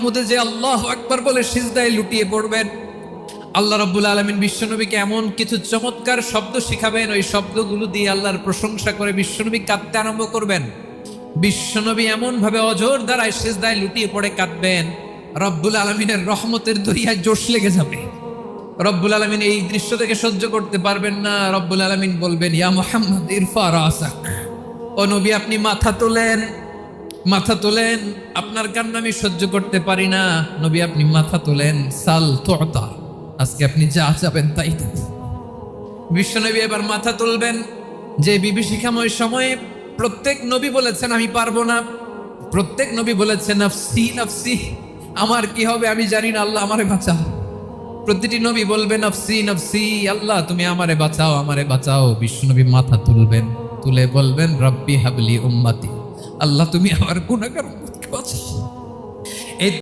মাহমুদে যে আল্লাহু আকবার বলে সিজদায় লুটিয়ে পড়বেন, আল্লাহ রাব্বুল আলামিন বিশ্বনবীকে এমন কিছু চমৎকার শব্দ শিখাবেন, ওই শব্দগুলো দিয়ে আল্লাহর প্রশংসা করে বিশ্বনবী কাঁদতে আরম্ভ করবেন। বিশ্বনবী এমন ভাবে অজর দ্বারায় সিজদায় লুটিয়ে পড়ে কাঁদবেন, রব্বুল আলামিনের রহমতের দরিয়ায় জোশ লেগে যাবে। রব্বুল আলামিন এই দৃশ্য থেকে সহ্য করতে পারবেন না। রব্বুল আলামিন বলবেন, ইয়া মুহাম্মদ ইরফা রাসাক, ও নবী আপনি মাথা তোলেন, মাথা তোলেন, আপনার কান্না আমি সহ্য করতে পারি না। নবী আপনি মাথা তোলেন, সাল তুতা, আজকে আপনি যা চাবেন তাই দেব। বিশ্বনবী এবার মাথা তুলবেন। যে বিভীষিকাময় সময়ে প্রত্যেক নবী বলেছেন আমি পারবো না, প্রত্যেক নবী বলেছেন নফসি নফসি, আমার কি হবে আমি জানি না, আল্লাহ আমারে বাঁচাও। প্রতিটি নবী বলবেন নফসি নফসি, আল্লাহ তুমি আমারে বাঁচাও, আমারে বাঁচাও। বিশ্বনবী মাথা তুলবেন, তুলে বলবেন রব্বি হাবলি উম্মতি, আল্লাহ তুমি আমার গুনাহগার উম্মতকে বাঁচাও।